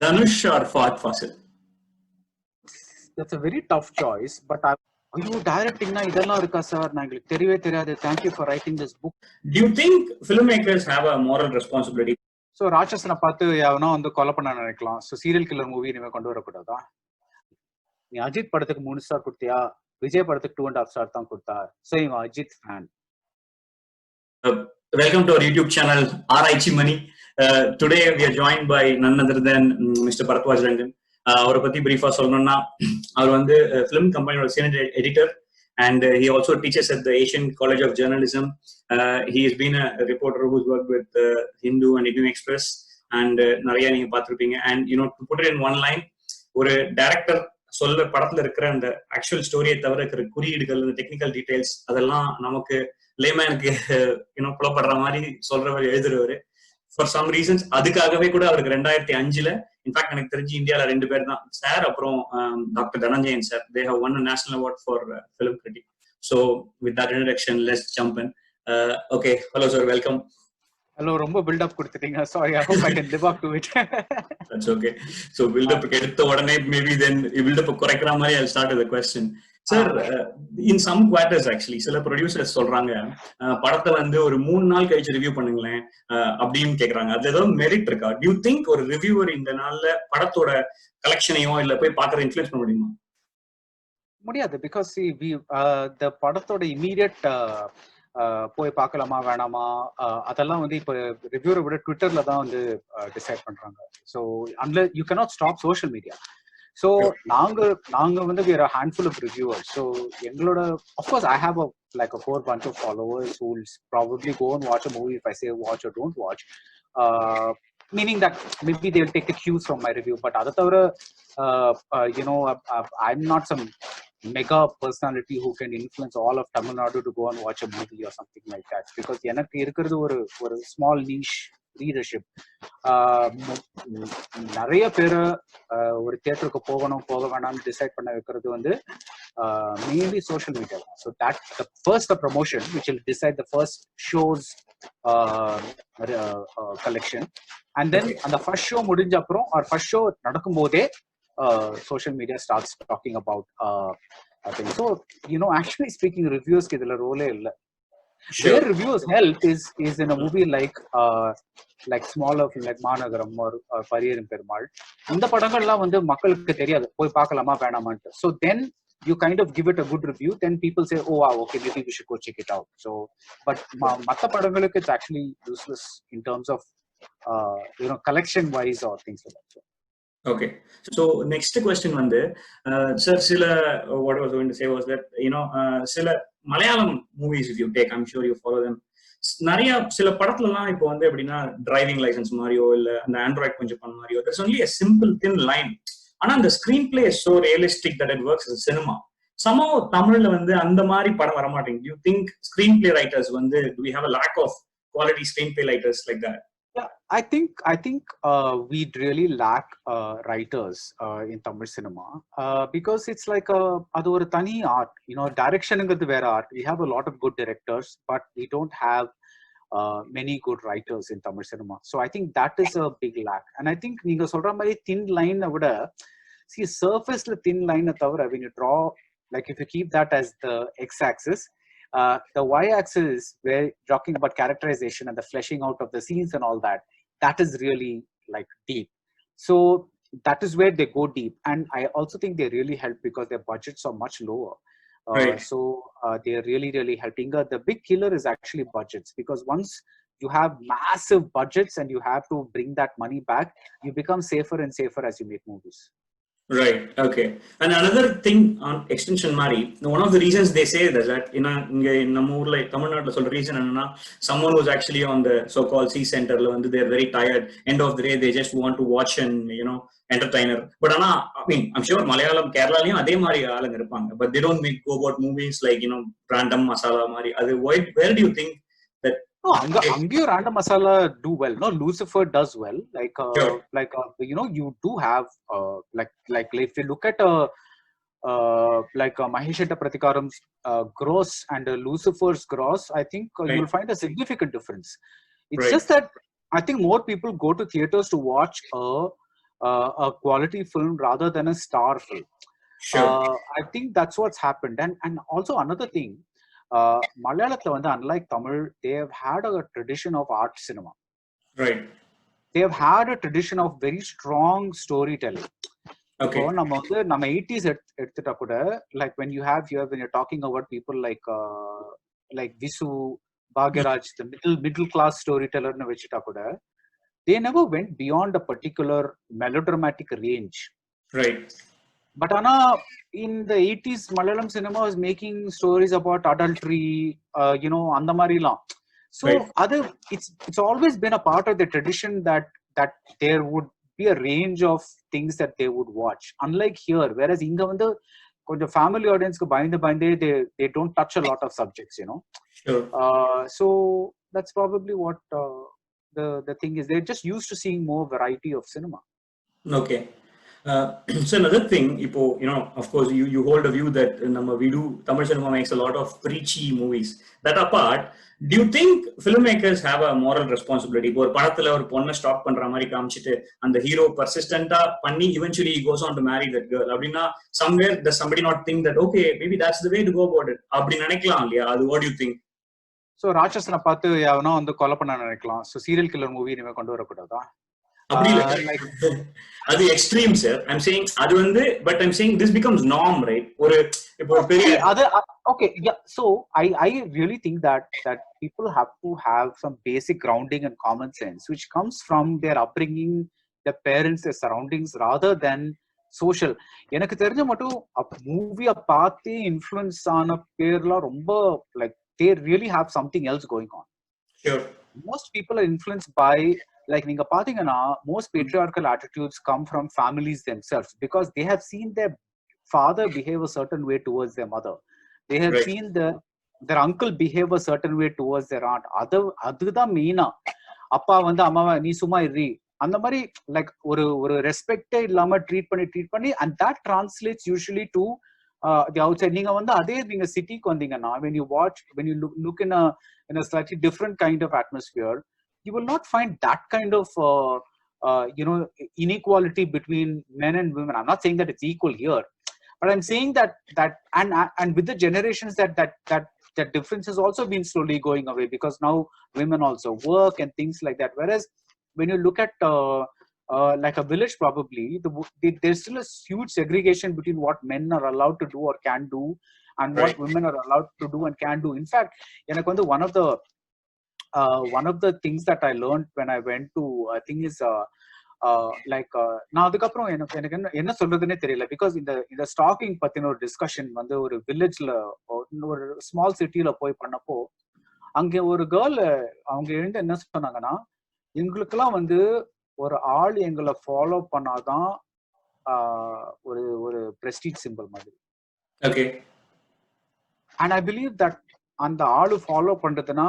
Dhanush or Fahad Fasil? That's a very tough choice, but you directing na idella irukka sir nangalukku theriyave theriyadu. Thank you for writing this book. Do you think filmmakers have a moral responsibility? So ராட்சசனை பார்த்து அவனா வந்து கொலை பண்ண நினைக்கலாம். So serial killer movie இனிமே கொண்டு வரக்கூடாதா? நீ அஜித் படத்துக்கு 3 ஸ்டார் கொடுத்தியா, விஜய் படத்துக்கு 2.5 ஸ்டார் தான் கொடுத்தா. ஸோ இவன் Ajith fan. Welcome to our YouTube channel, Araichi Money. Today we are joined by none other than Mr. Bharatwaj Rangan. அவரை பத்தி பிரீஃபா சொல்லணும்னா அவர் வந்து ஃபிலிம் கம்பெனியோட senior editor and he also teaches at the Asian College of Journalism. He has been a reporter who's worked with Hindu and Indian Express and நிறைய நீங்க பார்த்திருப்பீங்க. And you know, to put it in one line, ஒரு director சொல்ல படத்துல இருக்கிற அந்த actual ஸ்டோரியை தவிர இருக்கிற குறியீடுகள், டெக்னிக்கல் டீடைல்ஸ் அதெல்லாம் நமக்கு லேமேனுக்கு புலப்படுற மாதிரி சொல்றவர் எழுதுறவரு. ஃபார் சம் ரீசன்ஸ் அதுக்காகவே கூட அவருக்கு 2005 இன்ஃபேக்ட் எனக்கு தெரிஞ்சு இந்தியால 2 பேர் தான், சார் அப்புறம் doctor Dhananjayan sir. They have one national award for film critic. So with that introduction let's jump in. Okay, hello sir, welcome. Hello, ரொம்ப பில்ட் அப் கொடுத்துட்டீங்க. Sorry, I hope I can live up to it. That's okay. So build up எடுத்த உடனே maybe தென் build up குறைக்கிற மாதிரி I'll start with the question. Sir, in some quarters actually சில producers சொல்றாங்க படத்தை வந்து ஒரு 3 நாள் கழிச்சு ரிவ்யூ பண்ணுங்களேன் அப்படின்னு கேக்குறாங்க. அதுல ஏதாவது மெரிட் இருக்கா? டியூ திங்க் ஒரு ரிவ்யூவர் இந்த நாள்ல படத்தோட கலெக்ஷனையோ இல்ல போய் பாக்குற இன்ஃப்ளூயன்ஸ் பண்ண முடியுமா? முடியாது. பிகாஸ் the படத்தோட இமீடியட் போய் பார்க்கலாமா வேணாமா அதெல்லாம் வந்து இப்ப ரிவ்யூரை விட ட்விட்டர்ல தான் வந்து டிசைட் பண்றாங்க. So unless you cannot stop social media. So நாங்க வந்து we are a handful of reviewers. So எங்களோட, of course I have a core bunch of followers who will probably go and watch a movie if I say watch or don't watch, meaning that maybe they'll take the cues from my review. But other thavara I'm not some mega personality who can influence all of Tamil Nadu to go and watch a movie or something like that, because எனக்கு இருக்கிறது ஒரு small niche readership. நிறைய பேரை ஒரு தியேட்டருக்கு போக வேணாம்னு decide பண்ண வைக்கிறது வந்து mainly social media. So that first the promotion which will decide the first shows collection. And then அந்த ஃபர்ஸ்ட் ஷோ முடிஞ்ச அப்புறம் ஆர் ஃபர்ஸ்ட் ஷோ நடக்கும் போதே social media starts talking about thing. So actually speaking ரிவ்யூஸ்க்கு இதுல ரோலே இல்லை. Where reviews help is in a movie like smaller film like Managaram or Pariyerum Perumal. இந்த படங்கள்லாம் வந்து மக்களுக்கு தெரியாது, போய் பார்க்கலாமா வேணாமான்ட்டு. So then you kind of give it a good review, then people say, oh wow, okay, maybe we should go check it out. So but மத்த படங்களுக்கு it's actually useless in terms of collection wise or things like that. Okay, so next question வந்து sir, sila what I was going to say was that sila Malayalam movies if you take, I'm sure you follow them, நிறைய சில படத்துலலாம் இப்போ வந்து எப்படின்னா driving licence மாதிரியோ இல்ல அந்த ஆண்ட்ராய்ட் கொஞ்சம் பண்ண மாதிரியோ there's only a simple thin line, ஆனா அந்த screen play is so realistic that it works as a cinema. somehow தமிழ்ல வந்து அந்த மாதிரி படம் வர மாட்டேங்குது. you think screen play writers வந்து do we have a lack of quality screen play writers like that? Yeah, I think we'd really lack writers in Tamil cinema because it's like adu or tani art. Direction ingadhu vera art. We have a lot of good directors, but we don't have many good writers in Tamil cinema. So I think that is a big lack. And I think neenga solra mari thin line avida, see surface la thin line thavara, when you draw, like if you keep that as the x-axis, the y-axis where talking about characterization and the fleshing out of the scenes and all that, that is really like deep. So that is where they go deep, and I also think they really help because their budgets are much lower. Right. So they are really helping. The big killer is actually budgets, because once you have massive budgets and you have to bring that money back, you become safer and safer as you make movies. Right. Okay. And another thing on extension mari, one of the reasons they say that in நம்ம ஊர்ல தமிழ்நாட்டுல சொல்ற reason என்னன்னா, someone who's actually on the so called C center ல வந்து they're very tired, end of the day they just want to watch and entertainer. But ஆனா I mean I'm sure Malayalam கேரளாலயும் அதே மாதிரி ஆளுங்க இருப்பாங்க, but they don't go about movies like random masala மாதிரி. அது where do you think that Angyo Random Masala do well. No, Lucifer does well. Sure. You do have like if you look at Mahesh Pratikaram's gross and Lucifer's gross, I think you'll find a significant difference. It's just that I think more people go to theaters to watch a a quality film rather than a star film. Sure. I think that's what's happened. And also another thing, Malayalam, unlike Tamil, they have had a tradition of art cinema. Right. They have had a tradition of very strong storytelling. Okay. நம்ம 80s எடுத்துட்டா கூட, like when you're talking about people like Visu, Bhagyaraj, the middle class storyteller னு வெச்சிட்டா கூட, they never went beyond a particular melodramatic range. Right. But Anna, in the 80s, Malayalam cinema was making stories about adultery, அந்த மாதிரிலாம். So Right. it's always been a part of the tradition that there would be a range of things that they would watch. Unlike here, whereas inga vandu konja family audience ku bayinde they don't touch a lot of subjects, Sure. So that's probably what the thing is. They're just used to seeing more variety of cinema. Okay. So another thing, of course, you hold a view that we do Tamil cinema makes a lot of preachy movies. That apart, do you think filmmakers have a moral responsibility? இப்போ ஒரு படத்துல ஒரு பொண்ணை stop பண்ற மாதிரி காமிச்சிட்டு அந்த hero பர்சிஸ்டன்டா பண்ணி eventually he goes on to marry that girl அப்படின்னா somewhere does somebody not think that okay maybe that's the way to go about it அப்படி நினைக்கலாம் இல்லையா? அது what do you think? So ராட்சசனை பார்த்து அவனோ வந்து கொலை பண்ண நினைக்கலாம். So serial killer மூவி இனிமே கொண்டு வரக்கூடாதா? அது எக்ஸ்ட்ரீம் சார். I'm saying அது வந்து, but I'm saying this becomes norm, right? ஒரு இப்போ பெரிய okay, yeah. So I really think that people have to have some basic grounding and common sense which comes from their upbringing, their parents, their surroundings rather than social. எனக்கு தெரிஞ்ச மட்டும் மூவிய பார்த்து influence ஆன பேர்ல ரொம்ப like they really have something else going on. Sure. Most people are influenced by, like நீங்க பாத்தீங்கன்னா, most patriarchal attitudes come from families themselves because they have seen their father behave a certain way towards their mother. They have seen their uncle behave a certain way towards their aunt. அதுதான் மெயினா. அப்பா வந்து அம்மாவை நீ சும்மா இரு அந்த மாதிரி லைக் ஒரு ரெஸ்பெக்டே இல்லாம ட்ரீட் பண்ணி and that translates usually to the outside. நீங்க வந்து அதே நீங்க சிட்டிக்கு வந்தீங்கன்னா, when you look in a slightly different kind of atmosphere, you will not find that kind of inequality between men and women. I'm not saying that it's equal here, but I'm saying that and with the generations that difference has also been slowly going away because now women also work and things like that. Whereas when you look at like a village, probably there's still a huge segregation between what men are allowed to do or can do and what women are allowed to do and can do. In fact, one of the things that I learned when I went to, I think is நான் அதுக்கப்புறம் எனக்கு என்ன சொல்றதுன்னே தெரியல because இந்த stacking பத்தின ஒரு discussion வந்து ஒரு வில்லேஜ்ல ஒரு ஸ்மால் சிட்டில போய் பண்ணப்போ அங்க ஒரு கேர்ள் அவங்க எழுந்து என்ன சொன்னாங்கன்னா, எங்களுக்கெல்லாம் வந்து ஒரு ஆள் எங்களை ஃபாலோ பண்ணாதான் ஒரு பிரஸ்டீஜ் சிம்பிள் மாதிரி. Okay. And I believe that அந்த ஆளு ஃபாலோ பண்றதுன்னா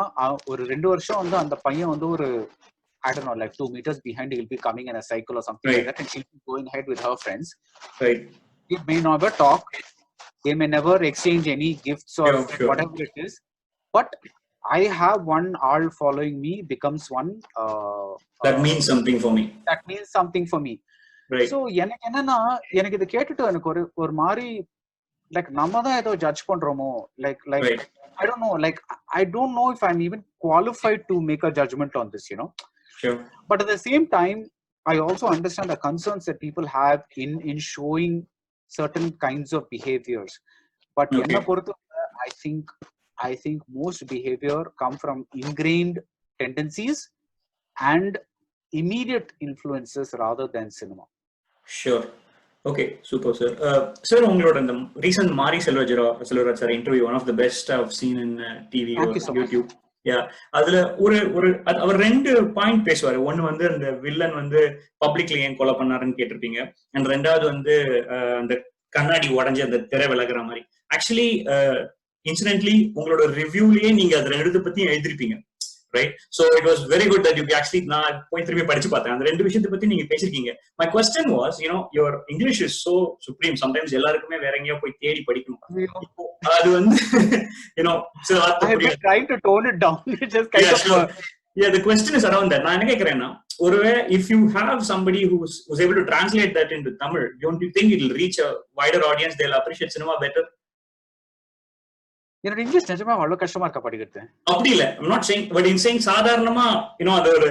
ஒரு 2 வருஷம் வந்து அந்த பையன் வந்து ஒரு I don't know, like 2 meters behind, he'll be coming in a cycle or something like that, and she'll be going ahead with her friends. Right. They may never talk. They may never exchange any gifts or whatever it is. But I have one all following me becomes one. That means something for me. That means something for me. Right. So எனக்கு என்னன்னா, எனக்கு இதை கேட்டுட்டு எனக்கு ஒரு மாதிரி like நம்ம தான் ஏதோ ஜட்ஜ் பண்றோமோ, like I don't know, like I don't know if I'm even qualified to make a judgment on this, Sure. But at the same time, I also understand the concerns that people have in showing certain kinds of behaviors. But I think most behavior come from ingrained tendencies and immediate influences rather than cinema. Sure. Okay, super, sir. Sir, உங்களோட இந்த recent Mari Selvaraj sir interview, one of the best I've seen in TV or YouTube. அதுல அவர் 2 point பேசுவாரு. ஒன்னு வந்து அந்த villain வந்து பப்ளிக்ல ஏன் கொலை பண்ணாருன்னு கேட்டிருப்பீங்க, அண்ட் 2வது வந்து அந்த கண்ணாடி உடஞ்சி அந்த திரை விலகுற மாதிரி. ஆக்சுவலி இன்சிடென்ட்லி உங்களோட ரிவ்யூலயே நீங்க அது 2 பத்தியும் எழுதிருப்பீங்க, right? So it was very good that you actually நான் போய் திரும்பி படிச்சு பார்த்தேன், அந்த 2 விஷயத்தை பத்தி நீங்க பேசிருக்கீங்க. My question was, your English is so supreme, sometimes எல்லாருக்குமே வேற எங்கேயோ போய் தேடி படிக்கணும். அது வந்து I have been trying to tone it down. It just kind of Yeah, the question is around that. நான் என்ன கேக்குறேன்னா, ஒருவே if you have somebody who's able to translate that into Tamil, don't you think it will reach a wider audience? They'll appreciate cinema better. என்னோட English நிஜமா அவ்வளவு கஷ்டமா இருக்கா படிக்கிறது? அப்படி இல்ல, I'm not saying, but in saying சாதாரணமா அது ஒரு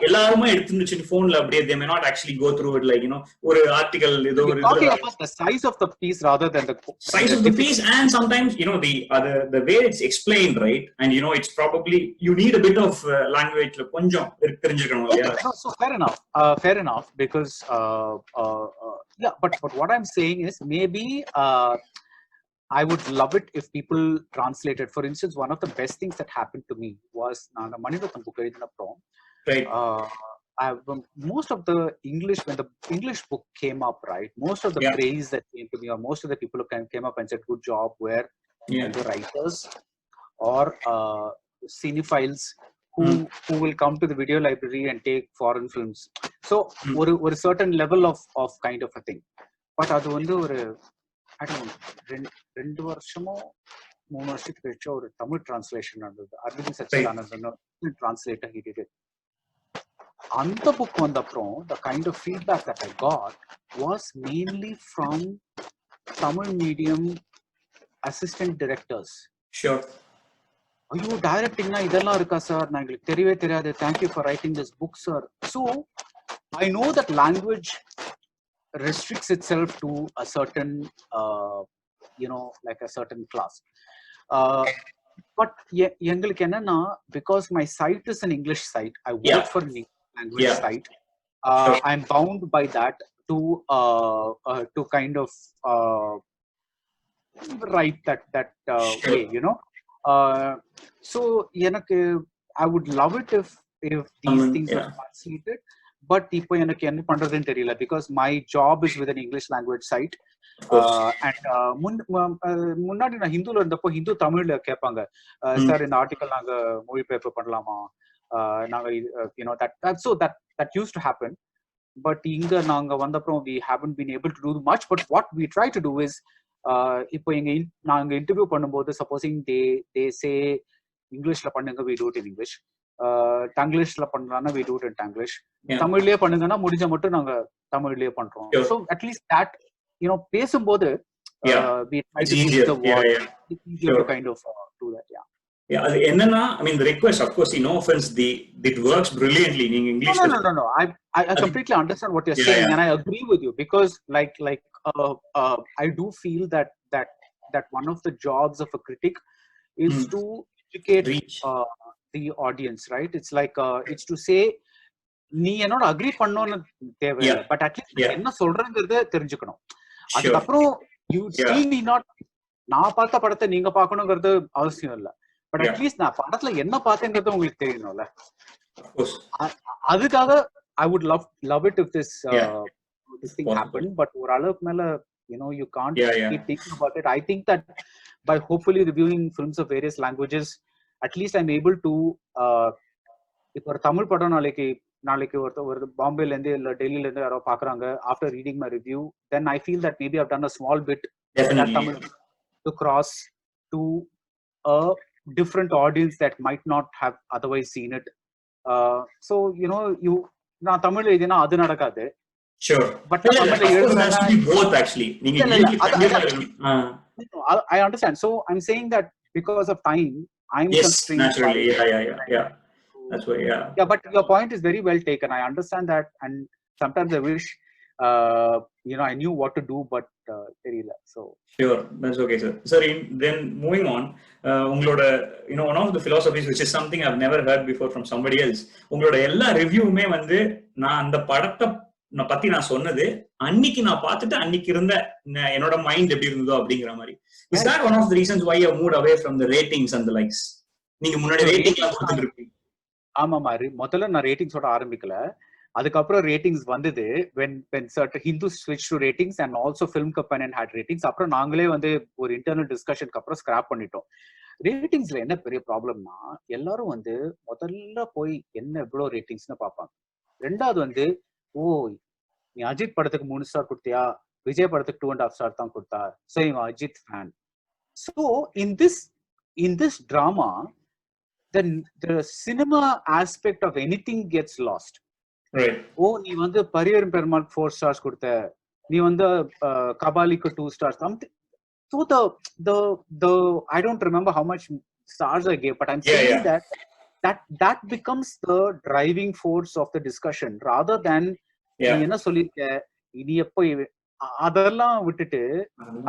எல்லாருமே எடுத்துச்சு போன்ல அப்படியே they may not actually go through it like ஒரு ஆர்டிகல் ஏதோ ஒரு talking about the size of the piece rather than the size of the piece, and sometimes the way it's explained, right? And it's probably you need a bit of language கொஞ்சம் தெரிஞ்சிருக்கணும் இல்லையா? So fair enough because yeah, but what I'm saying is maybe I would love it if people translated. For instance, one of the best things that happened to me was நான் Mani Ratnam book எழுதினப்போ, right, most of the English, when the English book came up, right, most of the praise that came to me, or most of the people who came up and said good job, were the writers or cinephiles who will come to the video library and take foreign films. So ஒரு certain level of kind of a thing. But அது வந்து ஒரு I don't know, 2 வருஷமோ 3 வருஷத்துக்கு கழிச்சு ஒரு தமிழ் translation நடந்தது. Aravind Sachidanandan translator he did it. அந்த புக் வந்த அப்புறம் the kind of feedback that I got was mainly from Tamil medium assistant directors. Sure. ஐயோ டைரக்டிங்னா இதெல்லாம் இருக்கா சார், நான் எங்களுக்கு தெரியவே தெரியாது, thank you for writing this book sir. So I know that language restricts itself to a certain like a certain class, but எங்களுக்கு என்னன்னா, because my site is an English site, I work for an language site, I'm bound by that to kind of write that way, so எனக்கு I would love it if these things are translated. But இப்போ எனக்கு என்ன பண்றதுன்னு தெரியல, because my job is with an English language site, and முன்னாடி நான் ஹிந்துல இருந்தப்போ ஹிந்து தமிழ்ல கேட்பாங்க, சார் இந்த ஆர்டிக்கல் நாங்க மொழிபெயர்ப்பு பண்ணலாமா, நாங்க that used to happen. But இங்க நாங்க வந்தப்பறம் we haven't been able to do much. But what we try to do is, இப்போ நாங்க இன்டர்வியூ பண்ணும்போது supposing they say இங்கிலீஷ்ல பண்ணுங்க, we do it in English. தங்கிலீஷ்ல பண்ணலாம்னா we do it in Tanglish. தமிழ்லயே பண்ணுங்கன்னா முடிஞ்ச மட்டும் நாங்க தமிழ்லயே பண்றோம். So at least that பேசும்போது we try to use the word. It's easier to kind of do that. அது என்னன்னா, I mean the request, of course, no offense, it works brilliantly in English. No. I completely understand what you're saying, and I agree with you, because like I do feel that one of the jobs of a critic is to educate the audience, right? It's like it's to say நீ என்னோட agri பண்ணணும்னு தேவை, but at least என்ன சொல்றேங்கிறத தெரிஞ்சுக்கணும். அதுக்கப்புறம் you still need not நான் பார்த்த படத்தை நீங்க பார்க்கணுங்கிறது அவசியம் இல்லை, பட் அட்லீஸ்ட் நான் படத்துல என்ன பார்த்தேங்கிறது உங்களுக்கு தெரியணும்ல. அதுக்காக I would love it if this thing happened, but ஒரு அளவுக்கு மேல you can't keep thinking about it. I think that by hopefully reviewing films of various languages, at least I'm able to இப்போ ஒரு தமிழ் படம் நாளைக்கு ஒரு பாம்பேல இருந்து இல்ல டெல்லில இருந்து யாரோ பாக்குறாங்க, after reading my review, then I feel that maybe I've done a small bit that Tamil to cross to a different audience that might not have otherwise seen it. So நான் தமிழ்ல எழுதினா அது நடக்காது. Sure. But both actually. I understand. So I'm saying that because of time, I'm constrained. Naturally. Yeah. That's why. Yeah, but your point is very well taken. I understand that, and sometimes I wish I knew what to do, but so sure, that's okay, sir. Sorry, then moving on, ungaloda one of the philosophies, which is something I've never heard before from somebody else, ungaloda ella reviewume vandu na and padatha நான் பத்தி நான் சொன்னது அன்னைக்கு நான் பார்த்துட்டு அன்னைக்கு இருந்த என்னோட மைண்ட் எப்படி இருந்ததோ அப்படிங்கிற மாதிரி. Is that one of the reasons why you moved away from the ratings and the likes? நீங்க முன்னாடி ரேட்டிங் எல்லாம் கொடுத்துட்டு இருப்பீங்க. ஆமா மாதிரி முதல்ல நான் ரேட்டிங்ஸோட ஆரம்பிக்கல, அதுக்கப்புறம் ரேட்டிங்ஸ் வந்தது when certain Hindu switched to ratings, and also Film Companion had ratings. அப்புறம் நாங்களே வந்து ஒரு இன்டர்னல் டிஸ்கஷனுக்கு அப்புறம் ஸ்கிராப் பண்ணிட்டோம். ரேட்டிங்ஸ்ல என்ன பெரிய ப்ராப்ளம்னா, எல்லாரும் வந்து முதல்ல போய் என்ன எவ்வளவு ரேட்டிங்ஸ்னு பார்ப்பாங்க. ரெண்டாவது வந்து நீ அஜித் படத்துக்கு 3 ஸ்டார் கொடுத்தியா, விஜய் படத்துக்கு 2.5 ஸ்டார் தான் கொடுத்தா, சோ இவன் Ajith fan. So in this drama, then the cinema aspect of anything gets lost. Right. Oh, நீ வந்து பரியரும் பெருமாள் 4 stars கொடுத்த, நீ வந்து கபாலிக்கு 2 stars. So the I don't remember how much stars I gave, but I'm saying that becomes the driving force of the discussion rather than நீ என்ன சொல்லிருக்க, இது எப்போ, அதெல்லாம் விட்டுட்டு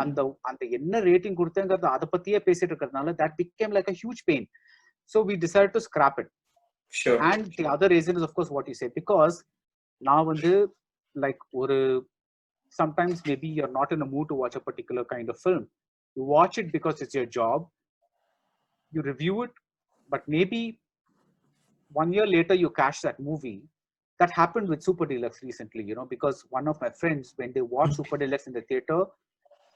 அந்த அந்த என்ன ரேட்டிங் கொடுத்தேங்கிறது அதை பத்தியே பேசிட்டு இருக்கிறதுனால that became like a huge pain. So we decided to scrap it. Sure. And the other reason is of course what you say, because now வந்து like ஒரு sometimes maybe you're not in a mood to watch a particular kind of film. You watch it because it's your job. You review it, but maybe 1 year later you cash that movie. That happened with Super Deluxe recently, because one of my friends, when they watched Super Deluxe in the theater,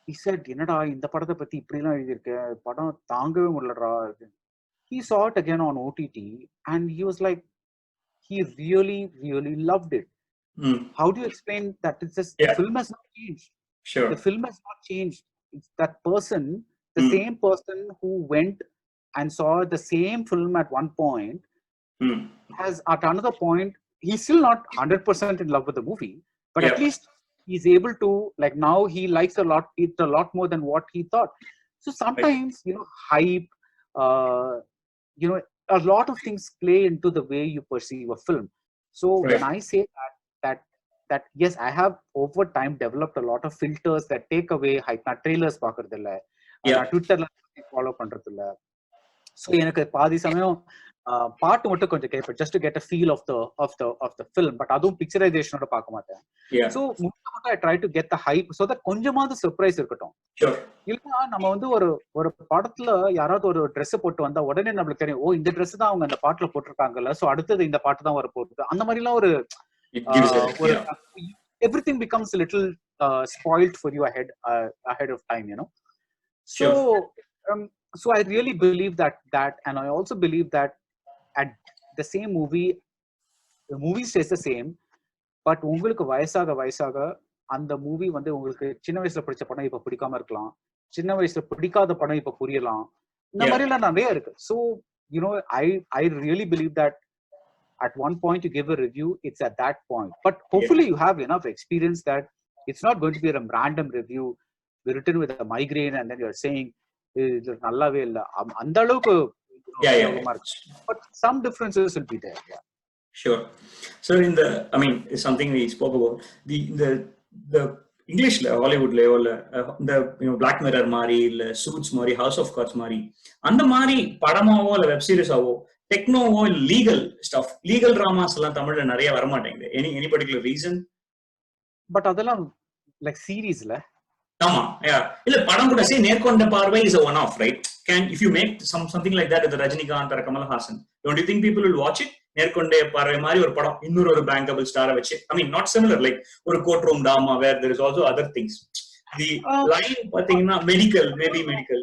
he said, "Innada, இந்த படத்தை பத்தி இப்படிலாம் எழுதியிருக்க, படம் தாங்கவே முடியலடா." He saw it again on OTT and he was like, he really, really loved it. How do you explain that? It's just the film has not changed. Sure. The film has not changed. It's that person, the same person who went and saw the same film at one point, has at another point, he's still not 100% in love with the movie, but at least he's able to, like, now he likes it a lot more than what he thought. So sometimes, hype, a lot of things play into the way you perceive a film. So when I say that yes, I have over time developed a lot of filters that take away hype. Na trailers paakradilla, na Twitter la follow pandradilla. So எனக்கு பாதி சமயம் பாட்டு மட்டும் கொஞ்சம் கேட்பேன், just to get a feel of the film, but அதுவும் பிக்சரைசேஷனோட பார்க்க மாட்டேன். So முக்கியமா I try to get the hype so that கொஞ்சமாவது சர்ப்ரைஸ் இருக்கட்டும். இல்லைன்னா நம்ம வந்து ஒரு படத்துல யாராவது ஒரு ட்ரெஸ் போட்டு வந்தா உடனே நம்மளுக்கு தெரியும், ஓ இந்த ட்ரெஸ் தான் அவங்க அந்த பாட்டுல போட்டிருக்காங்கல்ல, சோ அடுத்தது இந்த பாட்டு தான் வர போகுது. அந்த மாதிரி எல்லாம் ஒரு everything becomes a little spoiled for you ahead of time, So I really believe that, and I also believe that at the same movie, the movie stays the same, but உங்களுக்கு வயசாக அந்த மூவி வந்து உங்களுக்கு சின்ன வயசுல பிடிச்ச படம் இப்ப பிடிக்காம இருக்கலாம், சின்ன வயசுல பிடிக்காத படம் இப்ப புரியலாம், இந்த மாதிரி எல்லாம் நிறைய இருக்கு. So I really believe that at one point you give a review, it's at that point, but hopefully you have enough experience that it's not going to be a random review written with a migraine and then you're saying இது நல்லாவே இல்ல, அந்த அளவுக்கு. But some differences will be there. Sure. So it's something we spoke about, the English Hollywood level, the Black Mirror மாதிரி இல்ல Suits மாதிரி, House of Cards மாதிரி, அந்த மாதிரி படமாவோ இல்ல வெப் சீரிஸாவோ டெக்னோவோ லீகல் ஸ்டஃப், லீகல் டிராமாஸ் எல்லாம் தமிழ்ல நிறைய வர மாட்டேங்குது. Any particular reason? பட் அதெல்லாம் லைக் சீரிஸ்ல ஆமா இல்ல படம் கூட சே நேர்கொண்ட பார்வை is a one off, right? If you make something like that with Rajinikanth or Kamal Haasan, don't you think people will watch it? நேர்கொண்ட பார்வை மாதிரி ஒரு படம் இன்னொரு bankable star வச்சு, not similar, like ஒரு courtroom drama where there is also other things. The line பாத்தீங்கன்னா medical, maybe medical.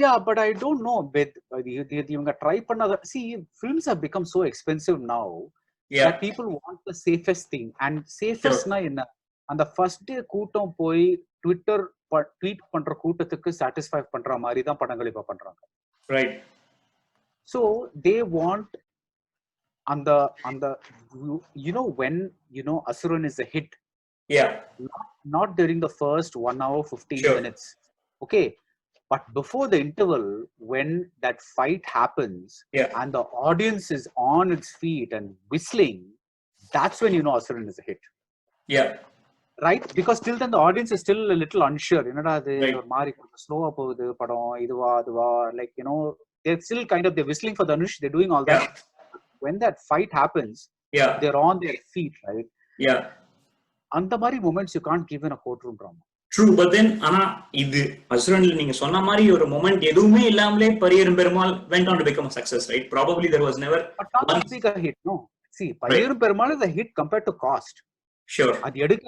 Yeah, but I don't know with இவங்க try பண்ணாத. See, films have become so expensive now that people want the safest thing, and safest na என்ன, அந்த first day கூட்டம் போய் Twitter tweet பண்ற கூட்டத்துக்கு satisfy பண்ற மாதிரி தான் படங்கள் இப்ப பண்றாங்க. ரைட். So they want அந்த when Asuran is a hit, not during the first 1 hour 15 minutes, okay, but before the interval, when that fight happens and the audience is on its feet and whistling, that's when Asuran is a hit. Right? Because till then the audience is still a little unsure. என்னடா அது ஒரு மாதிரி ஸ்லோவா போகுது படம், இதுவா அதுவா, like they're still kind of, they're whistling for Dhanush, they're doing all that. When that fight happens, they're on their feet, right? அந்த மாதிரி moments you can't give in a courtroom drama. True, but then ஆனா இது அசுரன்ல நீங்க சொன்ன மாதிரி ஒரு moment எதுவுமே இல்லாமலே பரியரும் Perumal went on to become a success, right? Probably there was never one big hit, no? See, பரியரும் Perumal is a hit compared to cost. Sure. அது எடுக்க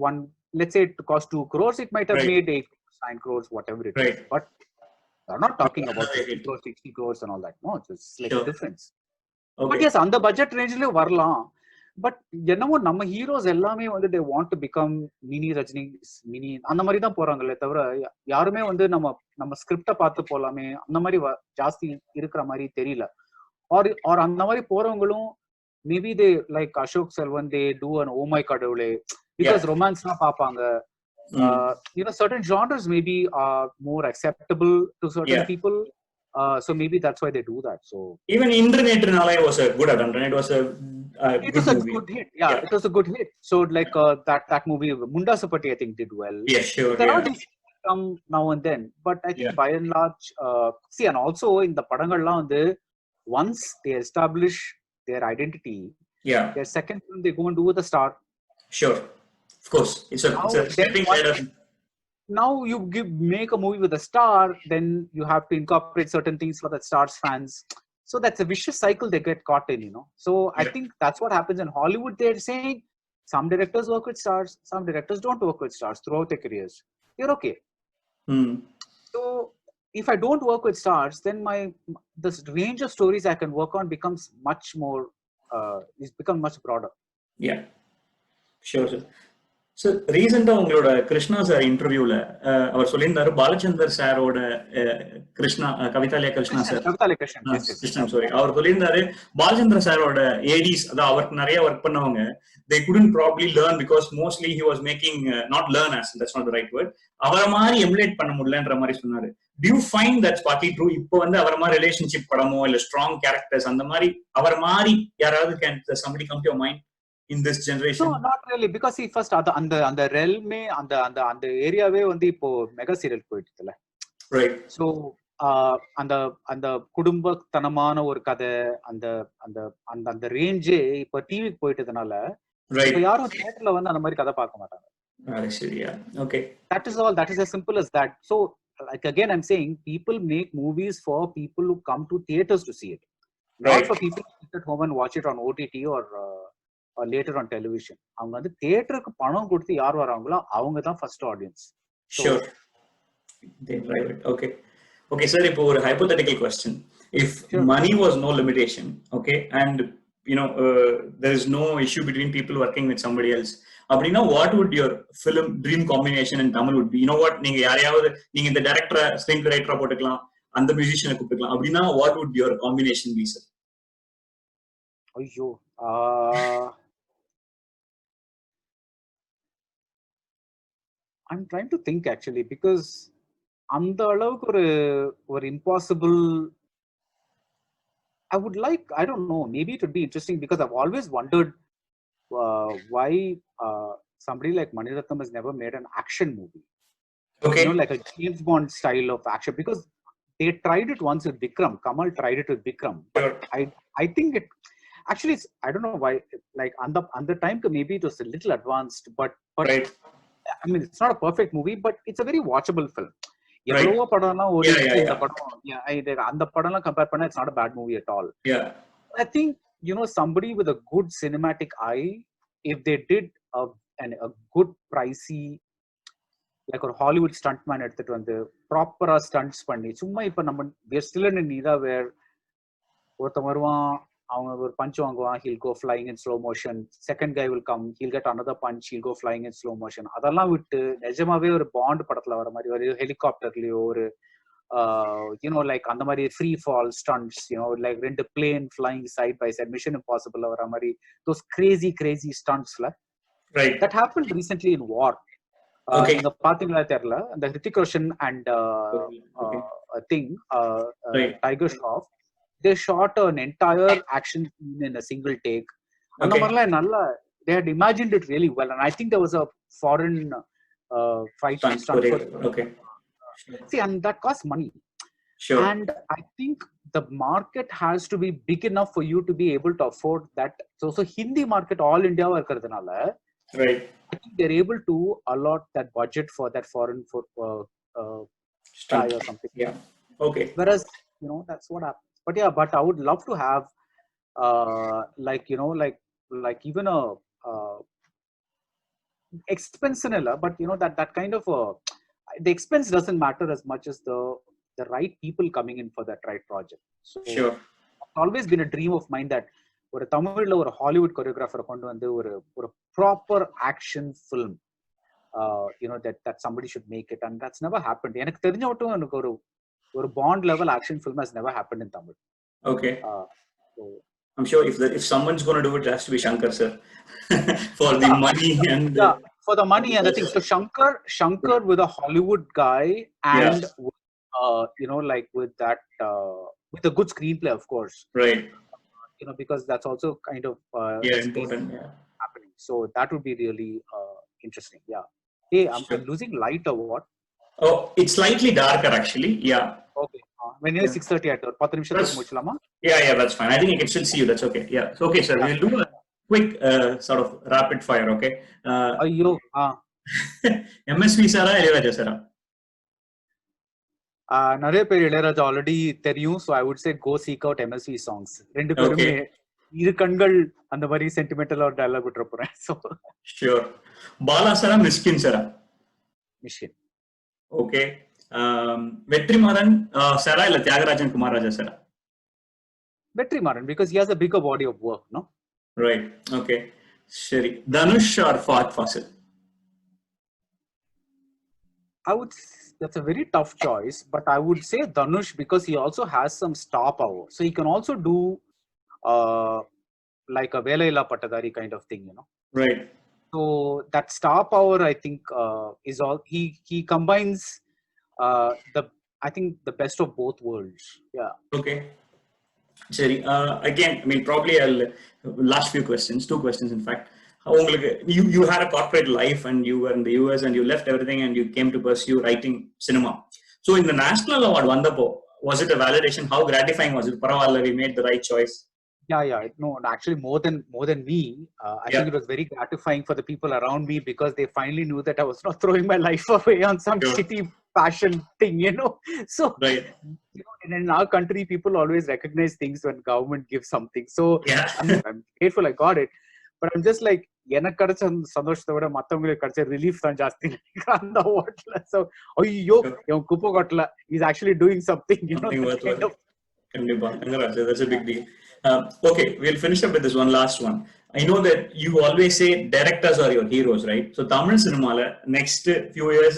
one let's say it cost 2 crores, it might have made 8 crores, 9 crores, whatever it is, but we're not talking about 50 crores, 60 crores and all that. No, it's like a difference. But yes, on the budget range la varlam, but என்னமோ நம்ம heroes எல்லாமே வந்து they want to become mini Rajini, mini அந்த மாதிரி தான் போறாங்களே தவிர யாருமே வந்து நம்ம ஸ்கிரிப்டை பார்த்து போலாமே அந்த மாதிரி ஜாஸ்தி இருக்கிற மாதிரி தெரியல. ஆர் அந்த மாதிரி போறவங்களும் maybe they like Ashok Selvan they do an oh my Kadavule because ரொமான்ஸ்லாம் பார்ப்பாங்க. Certain genres maybe are more acceptable to certain people. So maybe that's why they do that. So even Internet was a good attempt, and it was a it was a good hit. Yeah, it was a good hit. So like that movie Munda Sapati I think did well. Yeah, sure. There are these come now and then, but I think by and large, see, and also in the padangallam வந்து once they establish their identity, their second film they go and do with a star. Sure, of course, it's a stepping ladder. Now you make a movie with a star, then you have to incorporate certain things for that star's fans. So that's a vicious cycle they get caught in, So I think that's what happens in Hollywood. They're saying some directors work with stars, some directors don't work with stars throughout their careers. You're okay. So if I don't work with stars, then this range of stories I can work on becomes much more, it's become much broader. Yeah, sure, sir. So ரீசெண்டா உங்களோட Krishna sir இன்டர்வியூல அவர் சொல்லியிருந்தாரு பாலச்சந்தர் சாரோட Krishna Kavithalaya Krishna sir Krishnan sorry அவர் சொல்லியிருந்தாரு பாலச்சந்தர் சாரோட Aedes அதாவது அவருக்கு நிறைய ஒர்க் பண்ணவங்க they couldn't probably learn because mostly he was making not learn as that's not the right word அவரை மாதிரி எமுலேட் பண்ண முடியலன்ற மாதிரி சொன்னாரு. Do you find that's partly true? இப்போ வந்து அவரை மாதிரி ரிலேஷன்ஷிப் படமோ இல்ல ஸ்ட்ராங் கேரக்டர்ஸ் அந்த மாதிரி அவர் மாதிரி யாராவது can somebody come to your mind in this generation? No, not really, because see first அந்த realm அந்த ஏரியாவே வந்து இப்போ மெகா சீரியல் போயிடுதுல. Right. So அந்த குடும்பத்தனமான ஒரு கதை அந்த அந்த அந்த அந்த ரேஞ்சே இப்போ டிவிக்கு போயிட்டதுனால இப்போ யாரும் தியேட்டர்ல வந்து அந்த மாதிரி கதை பார்க்க மாட்டாங்க. Okay. That is all. That is as simple as that. So like again I'm saying people make movies for people who come to theaters to see it, not for people who sit at home and watch it on OTT or later on television. அவங்க வந்து தியேட்டருக்கு பணம் கொடுத்து யார் வராங்களோ அவங்க தான் first audience. Sure. They drive it. Okay sir, இப்போ ஒரு hypothetical question. If money was no limitation, okay, and there is no issue between people working with somebody else, அப்படின்னா what would your film dream combination in Tamil would be? You know what, நீங்க யாரையாவது நீங்க இந்த டைரக்டரை screen ரைட்டரா போட்டுக்கலாம், அந்த மியூசிஷியனை கூப்பிட்டுக்கலாம், அப்படின்னா what would your combination be, sir? ஐயோ I'm trying to think actually, because அந்த அளவுக்கு ஒரு impossible, I would like, I don't know, maybe it would be interesting because I've always wondered why somebody like Mani Ratnam has never made an action movie. Okay. Like a James Bond style of action, because they tried it once with Vikram. Kamal tried it with Vikram. Sure. I think it actually, I don't know why, like on the time maybe it was a little advanced, but right. I mean, it's not a perfect movie, but it's a very watchable film. எவ்வளவோ படம்லாம் ஓடி இந்த படம் அந்த படம்லாம் compare பண்ணா it's not a bad movie at all. Yeah. I think somebody with a good cinematic eye, if they did a good pricey like ஒரு Hollywood stuntman எடுத்துட்டு வந்து ப்ராப்பரா ஸ்டண்ட்ஸ் பண்ணி சும்மா இப்ப நம்ம we are still in an era where ஒருத்தன் வருவான், அவங்க ஒரு பஞ்ச் வாங்குவான், he'll go flying in slow motion, second guy will come, he'll get another punch, he'll go flying in slow motion. அதெல்லாம் விட்டு நிஜமாவே ஒரு பாண்ட் படத்துல வர மாதிரி ஒரு ஹெலிகாப்டர்லயோ ஒரு like அந்த மாதிரி ஃப்ரீ ஃபால் ஸ்டண்ட்ஸ் like ரெண்டு plane flying side by side, mission impossible வர மாதிரி those crazy stuntsல. Right. That happened recently in War. நீங்க பாத்தீங்களா தெரியல, அந்த Hrithik Roshan and tiger Shroff, they shot an entire action scene in a single take. அந்த மாதிரிலாம் நல்லா they had imagined it really well, and I think there was a foreign fight stunt for okay. See, and that costs money. Sure. And I think the market has to be big enough for you to be able to afford that. So Hindi market all India இருக்கிறதுனால, right, I think they're able to allot that budget for that foreign stunt or something. Yeah. Okay. Whereas that's what happens. But yeah, but I would love to have like even a expense in it, but that kind of the expense doesn't matter as much as the right people coming in for that right project. So sure, it's always been a dream of mine that ஒரு தமிழ்ல ஒரு Hollywood கொரியோகிராஃபரை கொண்டு வந்து ஒரு proper action film that somebody should make it, and that's never happened. எனக்கு தெரிஞ்ச மட்டும் எனக்கு ஒரு Bond level action film has never happened in Tamil. Okay. So I'm sure if someone's going to do it, it has to be Shankar sir for the money and for the money and the things. So Shankar with a Hollywood guy and like with that with a good screenplay, of course. Right. Because that's also kind of important. Happening. So that would be really interesting. Yeah. Hey, I'm losing light or what? Oh, it's slightly darker actually. Yeah. Okay. When it's 6:30 at 10 நிமிஷத்துக்கு முடிச்சலாமா? Yeah, that's fine. I think I can still see you. That's okay. Yeah. So, okay, sir. We'll do a quick sort of rapid fire. Okay. Ayyo. MSV sara Ilayaraja sara? நிறைய பேர் Ilaiyaraaja already தெரியும். So I would say go seek out MSV songs. ரெண்டு பேருமே இரு கண்கள் அந்த மாதிரி சென்டிமெண்டலா ஒரு டயலாக் விட்டுற போறேன். So sure. பாலா சரா மிஸ்கின் சரா? மிஸ்கின். ஓகே. வெற்றிமாறன் சரா இல்ல தியாகராஜன் குமாரராஜா சரா? Vetrimaaran, because he has a bigger body of work, no? Right. Okay. சரி. Dhanush or Fahadh Fazil? That's a very tough choice, but I would say Dhanush because he also has some star power. So he can also do like a Velaila Patadari kind of thing, Right. So that star power, I think, is all he combines I think the best of both worlds. Yeah. Okay. Sorry. Again, I mean, probably I'll last few questions, 2 questions in fact. You had a corporate life and you were in the US and you left everything and you came to pursue writing cinema. So in the national award vandapo, was it a validation? How gratifying was it? Paravalla, we made the right choice. Yeah. No, actually more than me. I think it was very gratifying for the people around me because they finally knew that I was not throwing my life away on some shitty passion thing, So right. In our country, people always recognize things when government gives something. So I'm grateful I got it. But I'm just like, எனக்கு கிடைச்ச சந்தோஷத்தை விட மத்தவங்களுக்கு கிடைச்ச relief தான் ஜாஸ்தி அந்த அவார்ட்ல. So ஐயோ இவன் குப்பை கொட்டல, இஸ் ஆக்சுவலி டூயிங் சம்திங், கண்டிப்பா. That's a big deal. Okay, we'll finish up with this one last one. I know that you always say directors are your heroes, right? So Tamil cinema next few years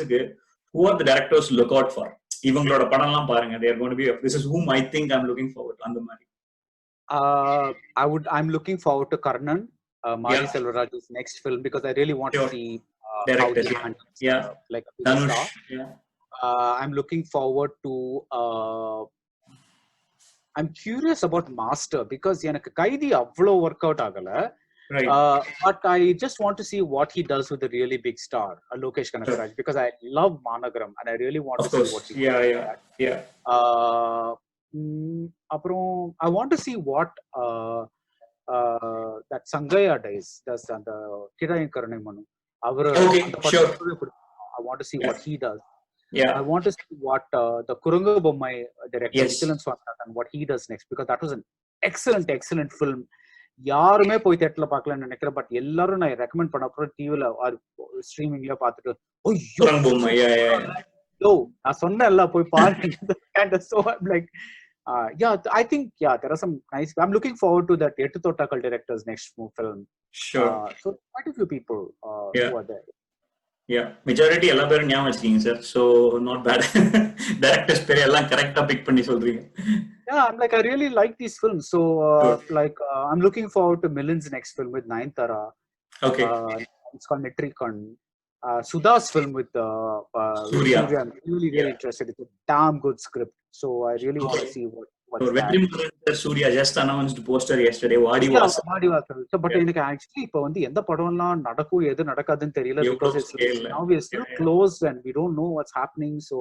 who are the directors to look out for? இவங்களோட படம்லாம் பாருங்க, they are going to be, this is whom I think I'm looking forward to. அந்த மாதிரி I'm looking forward to Karnan, Mari Selvaraj's next film, because I really want to see how he handles like a big star. I'm looking forward to I'm curious about Master because எனக்கு கைதி அவ்வளோ work out ஆகல. But I just want to see what he does with a really big star, Lokesh Kanagaraj, because I love Managaram and I really want to see what he does. அப்புறம் I want to see what that Sangaya does அந்த கிடாயின் கருணை மனு. அவர் I want to see what he does. I want to see what the Kurunga Bommai director Mithilan Swaminathan, what he does next, because that was an excellent film. யாருமே போய் தியேட்டர்ல பார்க்கலன்னு நினைக்கிறேன், but எல்லாரும் நான் ரெக்கமெண்ட் பண்ண அப்புறம் டிவில ஸ்ட்ரீமிங்ல பார்த்துட்டு நான் சொன்னேன்ல போய் பாருங்க. So I'm like I think there are some nice. I'm looking forward to that Ettu Thottakal director's next film. Sure. So quite a few people who are there. Majority எல்லா பேரும் ஞாபகம் வச்சிருக்கீங்க sir. So not bad. Directors பேர் எல்லாம் கரெக்ட்டா big பண்ணி சொல்றீங்க. I'm like, I really like these films. So I'm looking forward to Milan's next film with Nayanthara. Okay. It's called Netrikan. Sudha's film with Surya. I'm really interested. It's a damn good script. So I really want to see what's that. Surya just announced poster yesterday. Vadi Vaasal. So but எனக்கு actually இப்போ வந்து எந்த படம்லாம் நடக்கும் எது நடக்காதுன்னு தெரியல, because it's now we are still closed and we don't know what's happening. So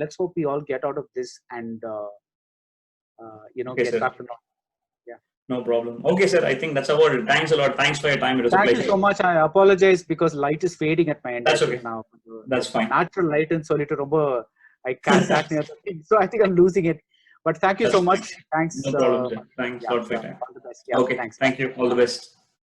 let's hope we all get out of this and get back to normal. No problem. Okay, sir. I think that's about it. Thanks a lot. Thanks for your time. It was a pleasure. Thank you so much. I apologize because light is fading at my end. That's okay. Now. That's fine. Natural light and solitude. I can't that near the thing. So I think I'm losing it. But thank you so much. Thanks. No problem, sir. Thanks a lot for your time. All the best. Okay. Thanks. Thank you. All the best.